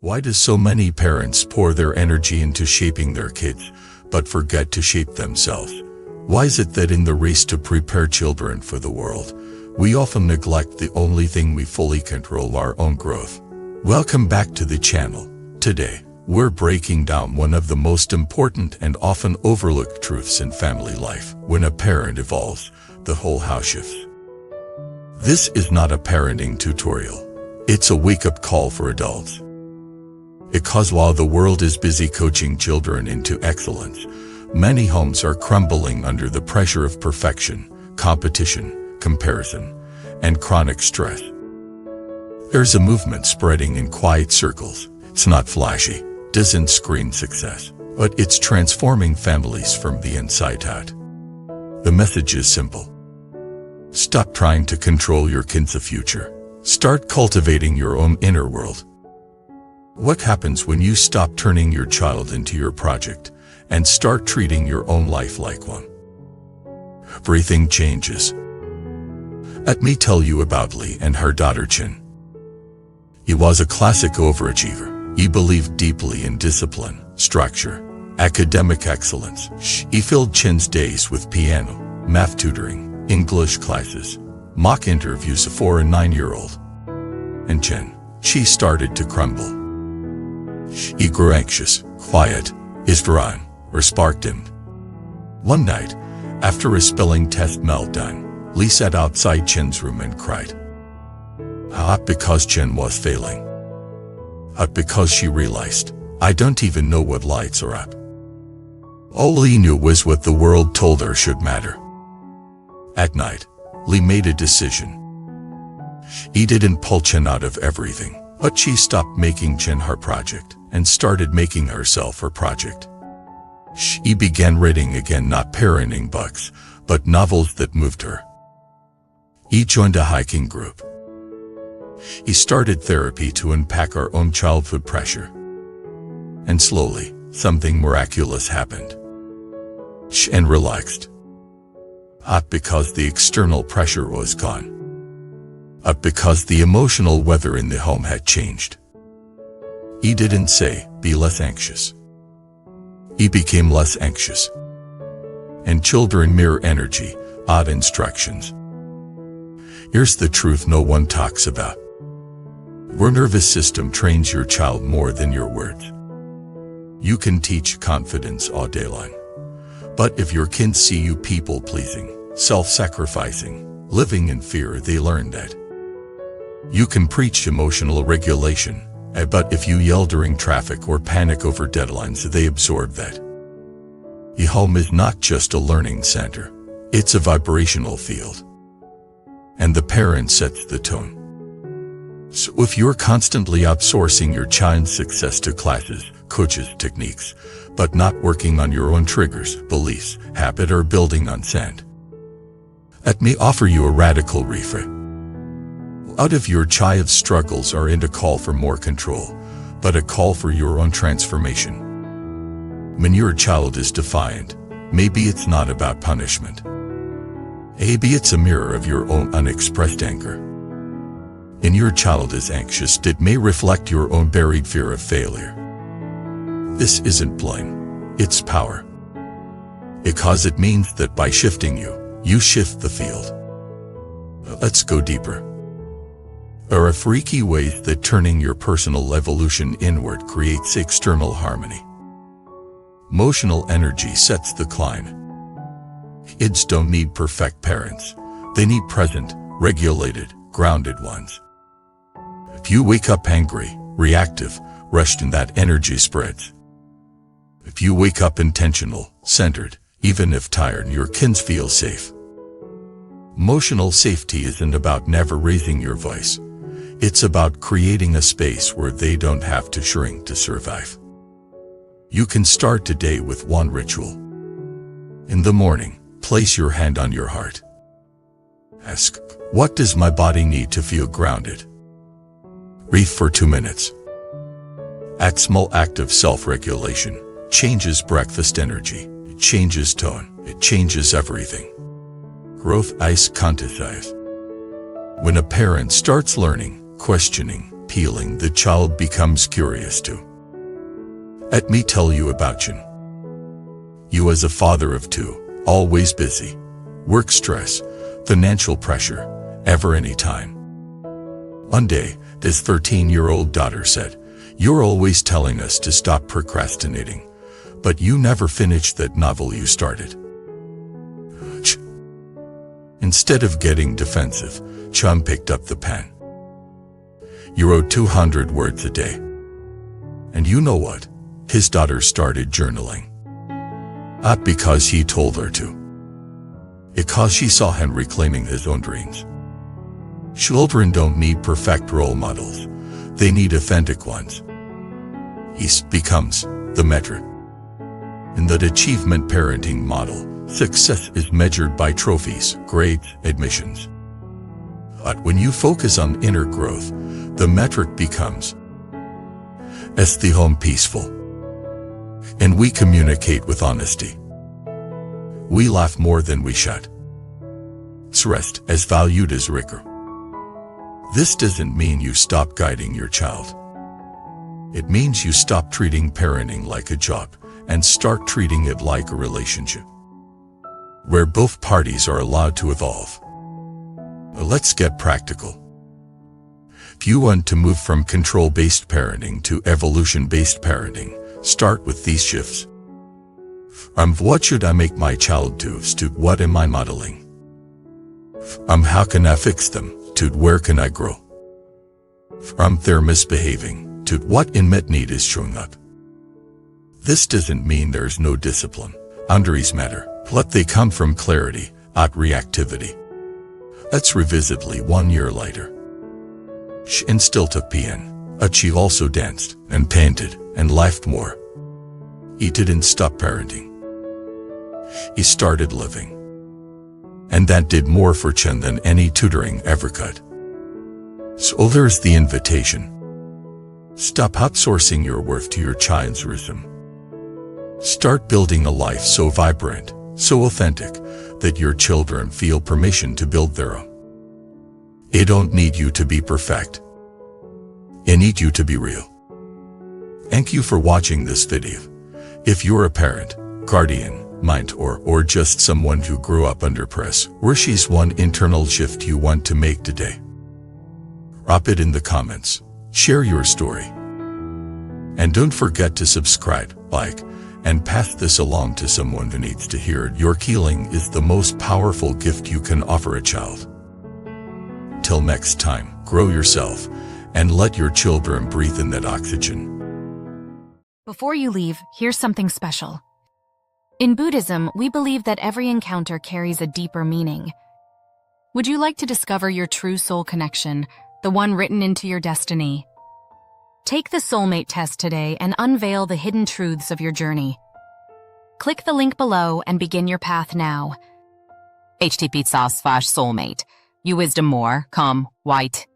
Why do so many parents pour their energy into shaping their kids, but forget to shape themselves? Why is it that in the race to prepare children for the world, we often neglect the only thing we fully control, our own growth? Welcome back to the channel. Today, we're breaking down one of the most important and often overlooked truths in family life. When a parent evolves, the whole house shifts. This is not a parenting tutorial. It's a wake-up call for adults. Because while the world is busy coaching children into excellence, many homes are crumbling under the pressure of perfection, competition, comparison, and chronic stress. There's a movement spreading in quiet circles. It's not flashy, doesn't scream success, but it's transforming families from the inside out. The message is simple. Stop trying to control your kids' future. Start cultivating your own inner world. What happens when you stop turning your child into your project and start treating your own life like one? Everything changes. Let me tell you about Lee and her daughter Chin. He was a classic overachiever. He believed deeply in discipline, structure, academic excellence. He filled Chin's days with piano, math tutoring, English classes, mock interviews for a 9-year-old. And Chin, she started to crumble. He grew anxious, quiet, his drawing or spark dimmed. One night, after a spelling test meltdown, Lee sat outside Chin's room and cried. Not because Chin was failing, but because she realized, I don't even know what lights are up. All Lee knew was what the world told her should matter. At night, Lee made a decision. He didn't pull Chin out of everything, but she stopped making Chin her project and started making herself her project. She began reading again, not parenting books, but novels that moved her. He joined a hiking group. He started therapy to unpack our own childhood pressure. And slowly, something miraculous happened. Chin relaxed. Not because the external pressure was gone, but because the emotional weather in the home had changed. He didn't say, be less anxious. He became less anxious. And children mirror energy, odd instructions. Here's the truth no one talks about. Your nervous system trains your child more than your words. You can teach confidence all day long. But if your kids see you people-pleasing, self-sacrificing, living in fear, they learn that. You can preach emotional regulation, but if you yell during traffic or panic over deadlines, they absorb that. The home is not just a learning center, it's a vibrational field. And the parent sets the tone. So if you're constantly outsourcing your child's success to classes, coaches, techniques, but not working on your own triggers, beliefs, habit, or building on sand, let me offer you a radical reframe. Out of your child's struggles aren't a call for more control, but a call for your own transformation. When your child is defiant, maybe it's not about punishment. Maybe it's a mirror of your own unexpressed anger. When your child is anxious, it may reflect your own buried fear of failure. This isn't blame, it's power. Because it means that by shifting you shift the field. Let's go deeper. There are freaky ways that turning your personal evolution inward creates external harmony. Emotional energy sets the climate. Kids don't need perfect parents. They need present, regulated, grounded ones. If you wake up angry, reactive, rushed, and that energy spreads. If you wake up intentional, centered, even if tired, your kids feel safe. Emotional safety isn't about never raising your voice. It's about creating a space where they don't have to shrink to survive. You can start today with one ritual. In the morning, place your hand on your heart. Ask, what does my body need to feel grounded? Breathe for 2 minutes. That small act of self-regulation changes breakfast energy, it changes tone, it changes everything. Growth ice contest. When a parent starts learning, questioning, healing, the child becomes curious too. Let me tell you about you. You as a father of two, always busy, work stress, financial pressure, ever anytime. One day, this 13-year-old daughter said, "You're always telling us to stop procrastinating, but you never finished that novel you started." Instead of getting defensive, Chum picked up the pen. "You wrote 200 words a day." And you know what? His daughter started journaling. Not because he told her to. Because she saw him reclaiming his own dreams. Children don't need perfect role models. They need authentic ones. He becomes the metric. In that achievement parenting model, success is measured by trophies, grades, admissions. But when you focus on inner growth, the metric becomes as the home peaceful. And we communicate with honesty. We laugh more than we should. Rest as valued as rigor. This doesn't mean you stop guiding your child. It means you stop treating parenting like a job and start treating it like a relationship, where both parties are allowed to evolve. Let's get practical. If you want to move from control-based parenting to evolution-based parenting, start with these shifts. From what should I make my child do to what am I modeling? From how can I fix them to where can I grow? From their misbehaving to what unmet need is showing up. This doesn't mean there's no discipline. Boundaries matter, but they come from clarity, not reactivity. Let's revisit 1 year later. She still took piano, but she also danced and painted and laughed more. He didn't stop parenting. He started living. And that did more for Chen than any tutoring ever could. So there's the invitation. Stop outsourcing your worth to your child's rhythm. Start building a life so vibrant, so authentic, that your children feel permission to build their own. They don't need you to be perfect. They need you to be real. Thank you for watching this video. If you're a parent, guardian, mind, or just someone who grew up under press, where she's one internal shift you want to make today, drop it in the comments. Share your story. And don't forget to subscribe, like, and pass this along to someone who needs to hear it. Your healing is the most powerful gift you can offer a child. Till next time, grow yourself, and let your children breathe in that oxygen. Before you leave, here's something special. In Buddhism, we believe that every encounter carries a deeper meaning. Would you like to discover your true soul connection, the one written into your destiny? Take the Soulmate Test today and unveil the hidden truths of your journey. Click the link below and begin your path now. http://soulmate. You wisdom more, come, white.